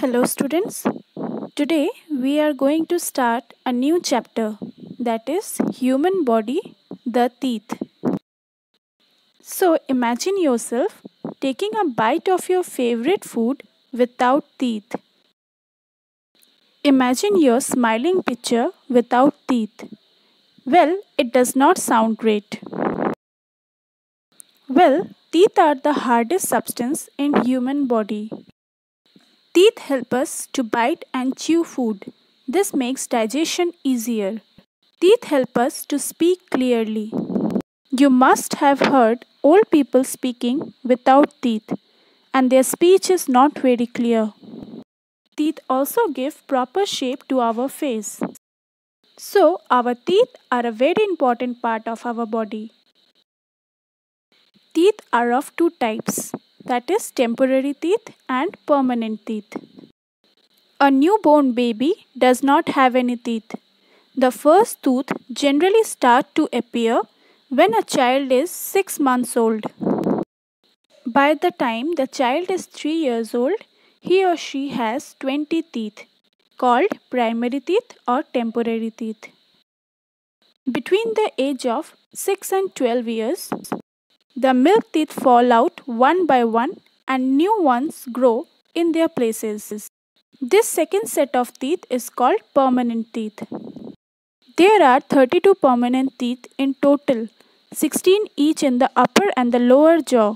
Hello, students. Today we are going to start a new chapter, that is human body, the teeth. So imagine yourself taking a bite of your favorite food without teeth. Imagine your smiling picture without teeth. Well, it does not sound great. Well, teeth are the hardest substance in human body. Teeth help us to bite and chew food. This makes digestion easier. Teeth help us to speak clearly. You must have heard old people speaking without teeth, and their speech is not very clear. Teeth also give proper shape to our face. So, our teeth are a very important part of our body. Teeth are of two types, that is, temporary teeth and permanent teeth. A newborn baby does not have any teeth. The first tooth generally starts to appear when a child is 6 months old. By the time the child is 3 years old, he or she has 20 teeth, called primary teeth or temporary teeth. Between the age of 6 and 12 years, the milk teeth fall out one by one and new ones grow in their places. This second set of teeth is called permanent teeth. There are 32 permanent teeth in total, 16 each in the upper and the lower jaw.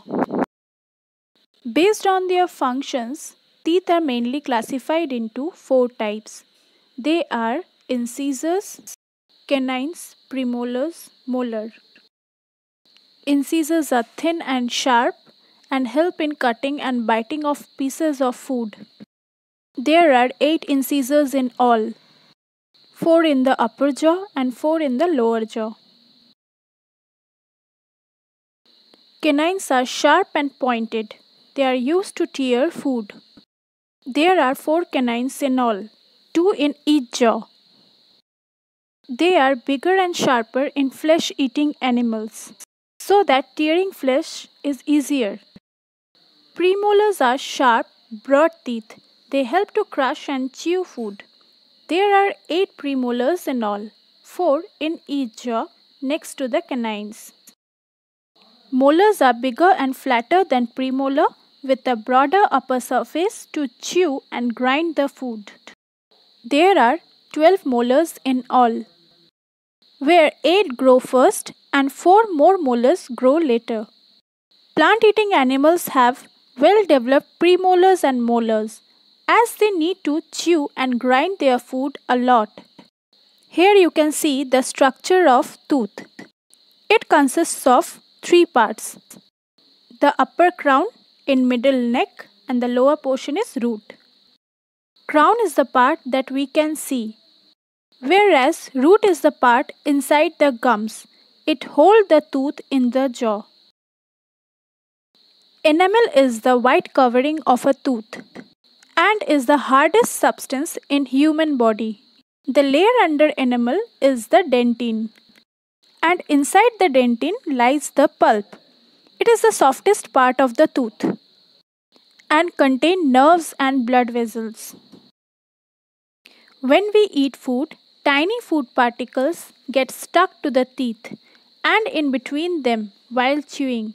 Based on their functions, teeth are mainly classified into four types. They are incisors, canines, premolars, molar. Incisors are thin and sharp and help in cutting and biting of pieces of food. There are 8 incisors in all, 4 in the upper jaw and 4 in the lower jaw. Canines are sharp and pointed. They are used to tear food. There are 4 canines in all, 2 in each jaw. They are bigger and sharper in flesh-eating animals, so that tearing flesh is easier. Premolars are sharp, broad teeth. They help to crush and chew food. There are 8 premolars in all, 4 in each jaw next to the canines. Molars are bigger and flatter than premolar with a broader upper surface to chew and grind the food. There are 12 molars in all, where 8 grow first and 4 more molars grow later. Plant-eating animals have well-developed premolars and molars, as they need to chew and grind their food a lot. Here you can see the structure of tooth. It consists of 3 parts. The upper crown, in middle neck, and the lower portion is root. Crown is the part that we can see, whereas root is the part inside the gums. It holds the tooth in the jaw. Enamel is the white covering of a tooth and is the hardest substance in human body. The layer under enamel is the dentine, and inside the dentine lies the pulp. It is the softest part of the tooth and contains nerves and blood vessels. When we eat food, tiny food particles get stuck to the teeth and in between them while chewing.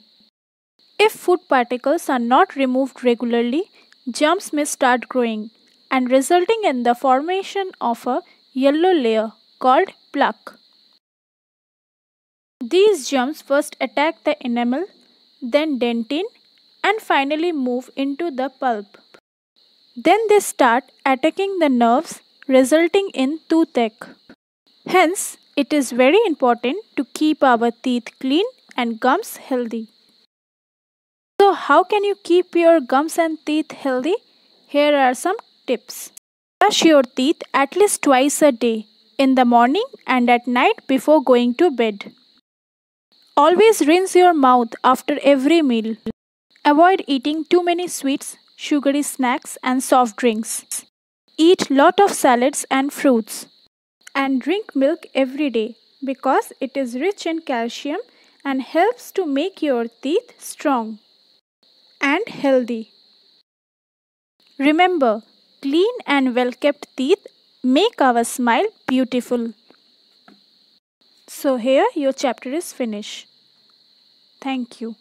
If food particles are not removed regularly, germs may start growing and resulting in the formation of a yellow layer called plaque. These germs first attack the enamel, then dentine, and finally move into the pulp. Then they start attacking the nerves, resulting in toothache. Hence, it is very important to keep our teeth clean and gums healthy. So, how can you keep your gums and teeth healthy? Here are some tips. Brush your teeth at least twice a day, in the morning and at night before going to bed. Always rinse your mouth after every meal. Avoid eating too many sweets, sugary snacks and soft drinks. Eat lot of salads and fruits. And drink milk every day because it is rich in calcium and helps to make your teeth strong and healthy. Remember, clean and well-kept teeth make our smile beautiful. So here your chapter is finished. Thank you.